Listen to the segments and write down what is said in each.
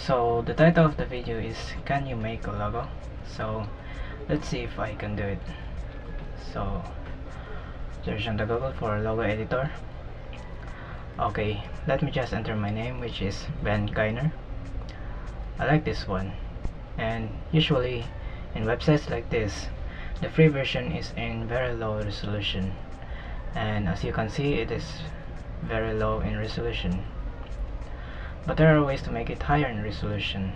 So the title of the video is can you make a logo? So let's see if I can do it. So search on the Google for logo editor. Okay, let me just enter my name, which is Ben Kainer. I like this one, and usually in websites like this the free version is in very low resolution, and as you can see it is very low in resolution. But there are ways to make it higher in resolution,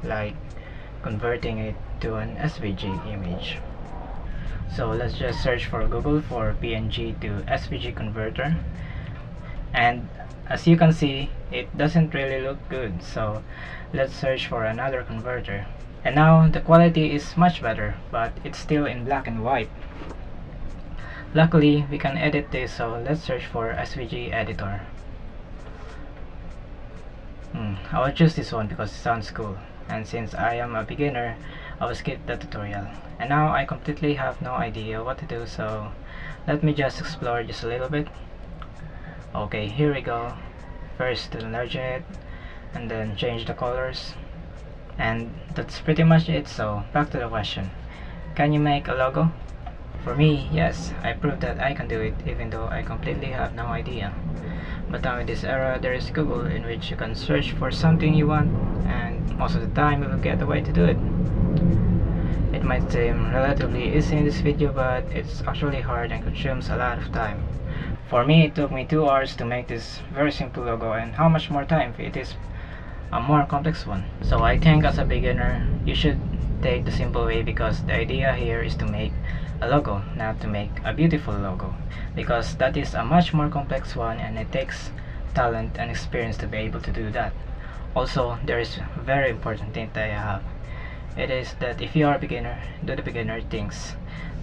like converting it to an SVG image. So let's just search for Google for PNG to SVG converter, and as you can see it doesn't really look good, so let's search for another converter. And now the quality is much better, but it's still in black and white. Luckily we can edit this, so let's search for SVG editor. I will choose this one because it sounds cool, and since I am a beginner I will skip the tutorial. And now I completely have no idea what to do, so let me just explore just a little bit. Okay, here we go. First to enlarge it and then change the colors, and that's pretty much it. So back to the question, can you make a logo? For me, yes, I proved that I can do it, even though I completely have no idea. But now in this era there is Google, in which you can search for something you want, and most of the time you will get a way to do it. It might seem relatively easy in this video, but it's actually hard and consumes a lot of time. For me, it took me 2 hours to make this very simple logo, and how much more time if it is a more complex one. So I think as a beginner you should take the simple way, because the idea here is to make a logo, not to make a beautiful logo, because that is a much more complex one and it takes talent and experience to be able to do that. Also, there is a very important thing that I have. It is that if you are a beginner, do the beginner things.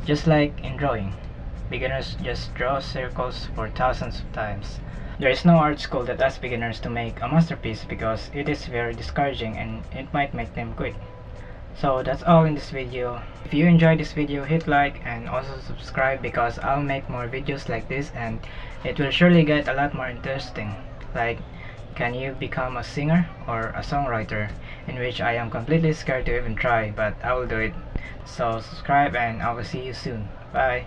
Just like in drawing, beginners just draw circles for thousands of times. There is no art school that asks beginners to make a masterpiece, because it is very discouraging and it might make them quit. So that's all in this video. If you enjoyed this video, hit like and also subscribe, because I'll make more videos like this and it will surely get a lot more interesting, like can you become a singer or a songwriter, in which I am completely scared to even try, but I will do it. So subscribe and I will see you soon. Bye.